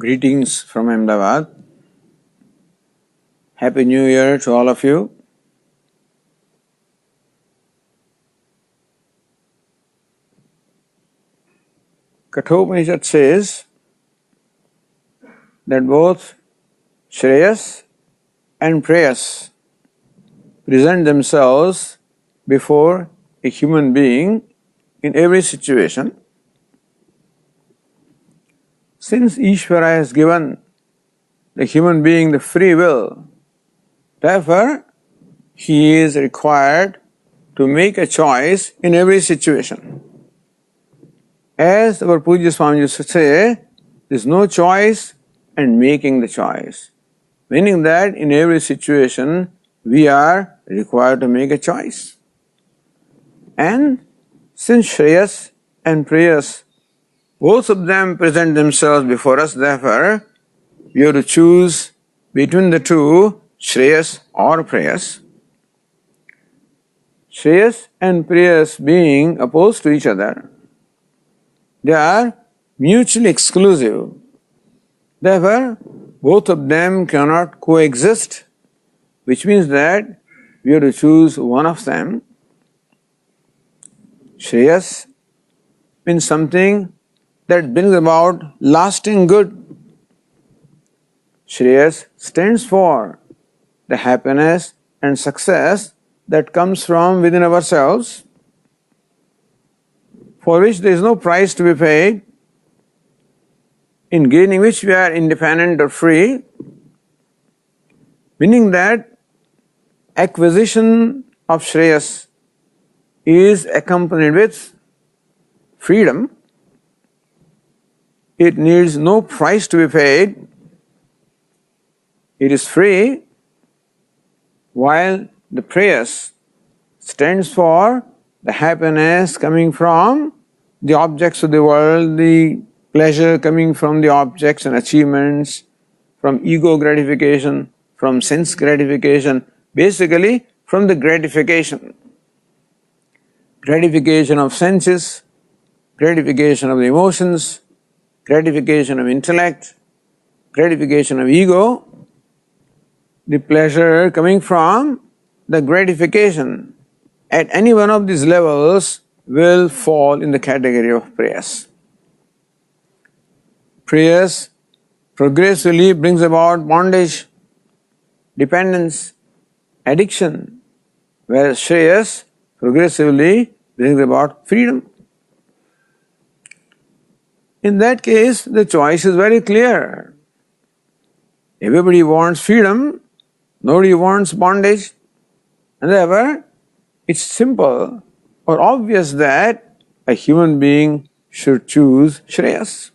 Greetings from Ahmedabad. Happy New Year to all of you. Kathopanishad says that both Shreyas and Preyas present themselves before a human being in every situation. Since Ishvara has given the human being the free will, therefore he is required to make a choice in every situation. As our Pujya Swami used to say, there is no choice and making the choice. Meaning that in every situation we are required to make a choice. And since Shreyas and Preyas, both of them present themselves before us, therefore we have to choose between the two, Shreyas or Preyas. Shreyas and Preyas being opposed to each other, they are mutually exclusive. Therefore, both of them cannot coexist, which means that we have to choose one of them. Shreyas means something that brings about lasting good. Shreyas stands for the happiness and success that comes from within ourselves, for which there is no price to be paid, in gaining which we are independent or free, meaning that acquisition of Shreyas is accompanied with freedom. It needs no price to be paid. It is free, while the Preyas stands for the happiness coming from the objects of the world, the pleasure coming from the objects and achievements, from ego gratification, from sense gratification, basically from the gratification. Gratification of senses, gratification of the emotions, gratification of intellect, gratification of ego, the pleasure coming from the gratification at any one of these levels will fall in the category of Preyas. Preyas progressively brings about bondage, dependence, addiction, whereas Shreyas progressively brings about freedom. In that case, the choice is very clear. Everybody wants freedom, nobody wants bondage, and therefore it's simple or obvious that a human being should choose Shreyas.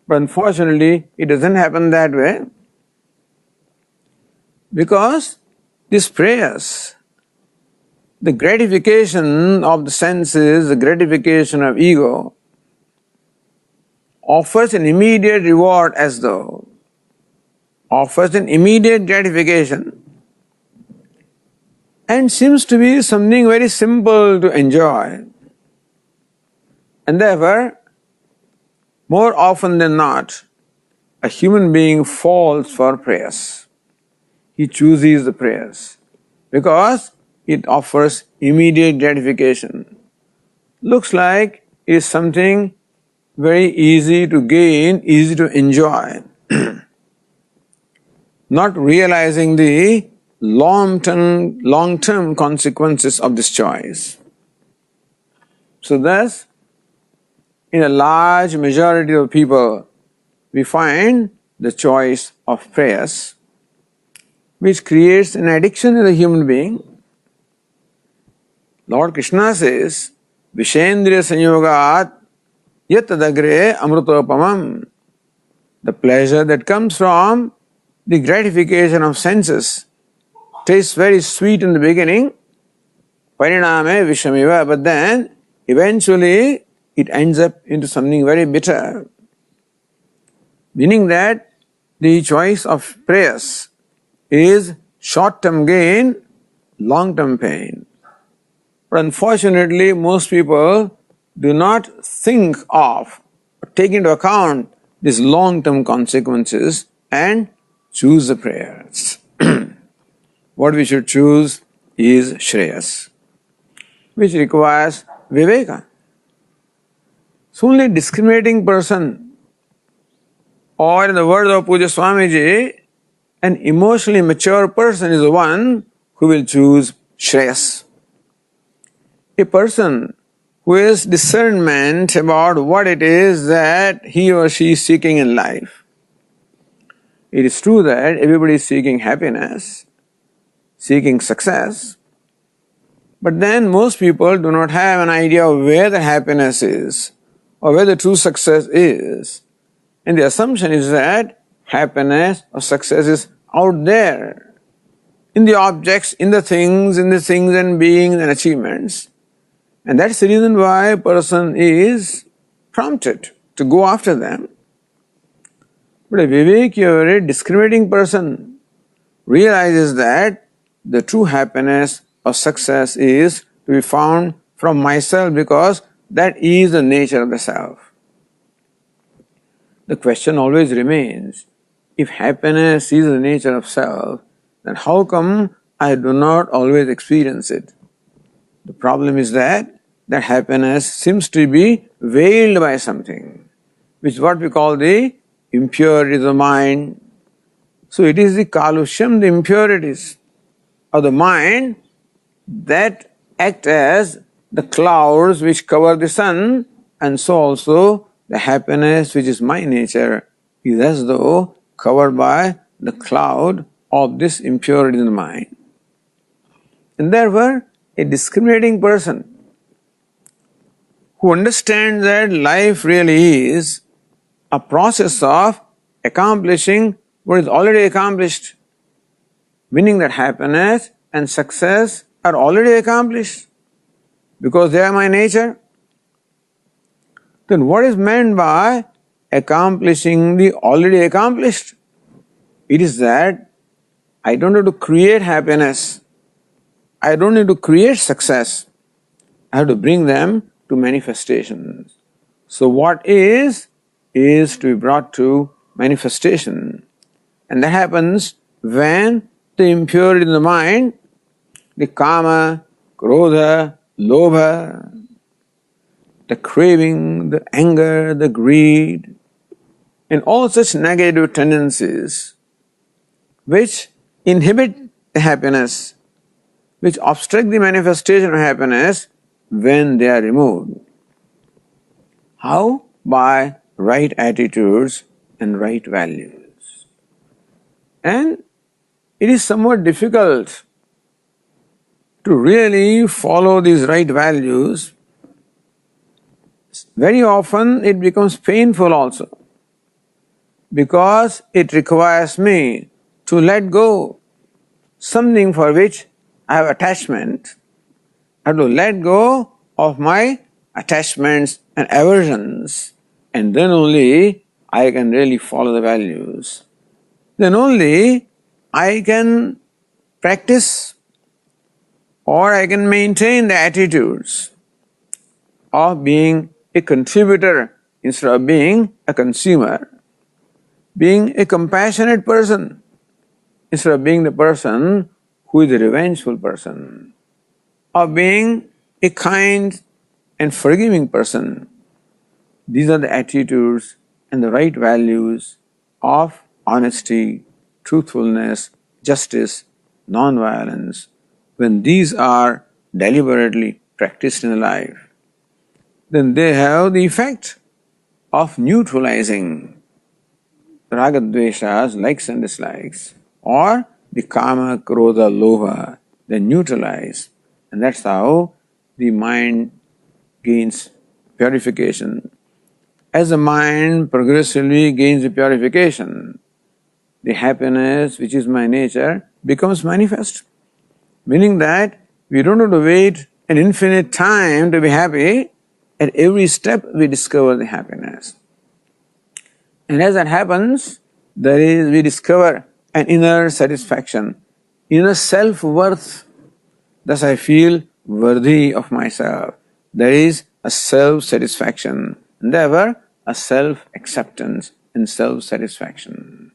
But unfortunately, it doesn't happen that way, because this Preyas, the gratification of the senses, the gratification of ego, offers an immediate reward as though, offers an immediate gratification, and seems to be something very simple to enjoy. And therefore, more often than not, a human being falls for Preyas. He chooses the Preyas because it offers immediate gratification. Looks like it is something very easy to gain, easy to enjoy, not realizing the long-term consequences of this choice. So thus, in a large majority of people, we find the choice of Preyas, which creates an addiction in the human being. Lord Krishna says, Vishendriya sanyogat yatadagre amrutopamam. The pleasure that comes from the gratification of senses tastes very sweet in the beginning, pariname vishamiva, but then eventually it ends up into something very bitter. Meaning that the choice of Preyas is short-term gain, long-term pain. But unfortunately, most people do not think of or take into account these long-term consequences and choose the prayers. What we should choose is Shreyas, which requires Viveka. So only a discriminating person, or in the words of Puja Swamiji, an emotionally mature person is the one who will choose Shreyas. A person who has discernment about what it is that he or she is seeking in life. It is true that everybody is seeking happiness, seeking success, but then most people do not have an idea of where the happiness is or where the true success is. And the assumption is that happiness or success is out there, in the objects, in the things and beings and achievements. And that's the reason why a person is prompted to go after them. But a Viveki, a very discriminating person, realizes that the true happiness or success is to be found from myself, because that is the nature of the self. The question always remains, if happiness is the nature of self, then how come I do not always experience it? The problem is that happiness seems to be veiled by something, which is what we call the impurity of the mind. So it is the kalushyam, the impurities of the mind, that act as the clouds which cover the sun, and so also the happiness, which is my nature, is as though covered by the cloud of this impurity in the mind. And therefore, a discriminating person who understands that life really is a process of accomplishing what is already accomplished, meaning that happiness and success are already accomplished because they are my nature. Then what is meant by accomplishing the already accomplished? It is that I don't need to create happiness, I don't need to create success, I have to bring them to manifestation. So what is to be brought to manifestation. And that happens when the impurity in the mind, the kama, krodha, lobha, the craving, the anger, the greed, and all such negative tendencies which inhibit the happiness, which obstruct the manifestation of happiness, when they are removed. How? By right attitudes and right values. And it is somewhat difficult to really follow these right values. Very often it becomes painful also, because it requires me to let go something for which I have attachment. I have to let go of my attachments and aversions, and then only I can really follow the values. Then only I can practice or I can maintain the attitudes of being a contributor instead of being a consumer, being a compassionate person instead of being the person who is a revengeful person, of being a kind and forgiving person. These are the attitudes and the right values of honesty, truthfulness, justice, non-violence. When these are deliberately practiced in life, then they have the effect of neutralizing raga-dveshas, likes and dislikes, or the kama, krodha, lobha. They neutralize, and that's how the mind gains purification. As the mind progressively gains the purification, the happiness which is my nature becomes manifest. Meaning that we don't have to wait an infinite time to be happy. At every step we discover the happiness. And as that happens, we discover an inner satisfaction, inner self-worth. Thus I feel worthy of myself. There is a self-satisfaction, and therefore a self-acceptance. and self-satisfaction.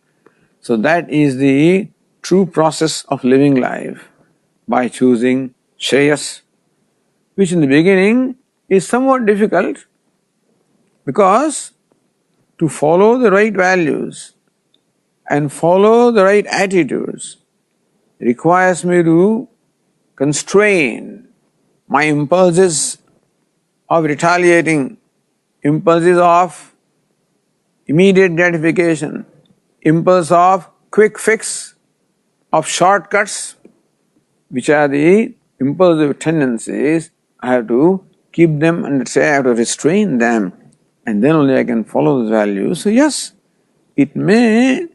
So that is the true process of living life, by choosing Shreyas, which in the beginning is somewhat difficult, because to follow the right values and follow the right attitudes requires me to constrain my impulses of retaliating, impulses of immediate gratification, impulse of quick fix, of shortcuts, which are the impulsive tendencies. I have to keep them and I have to restrain them, and then only I can follow those values. So yes, it may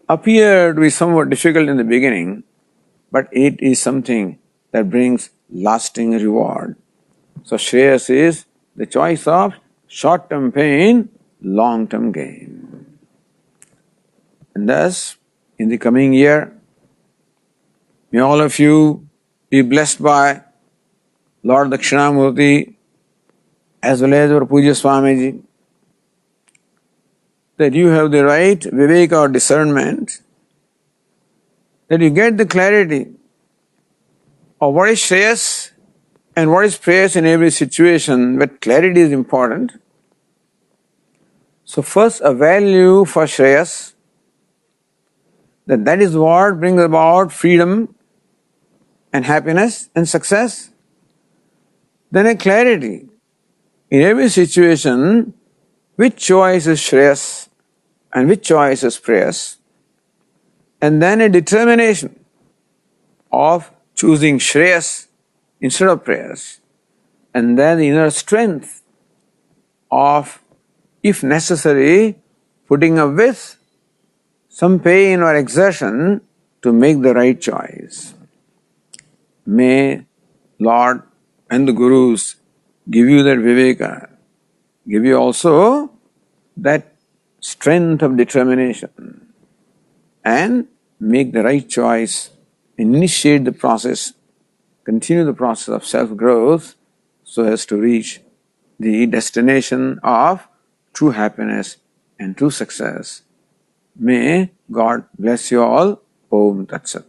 appear to be somewhat difficult in the beginning, but it is something that brings lasting reward. So Shreyas is the choice of short-term pain, long-term gain. And thus, in the coming year, may all of you be blessed by Lord Dakshinamurti as well as our Puja Swamiji, that you have the right viveka or discernment, that you get the clarity of what is Shreyas and what is prayers in every situation, but clarity is important. So first, a value for Shreyas, that is what brings about freedom and happiness and success. Then a clarity in every situation, which choice is Shreyas and which choice is prayers. And then a determination of choosing Shreyas instead of prayers. And then the inner strength of, if necessary, putting up with some pain or exertion to make the right choice. May Lord and the Gurus give you that viveka, give you also that strength of determination, and make the right choice, initiate the process, continue the process of self-growth so as to reach the destination of true happiness and true success. May God bless you all. Om Tat Sat.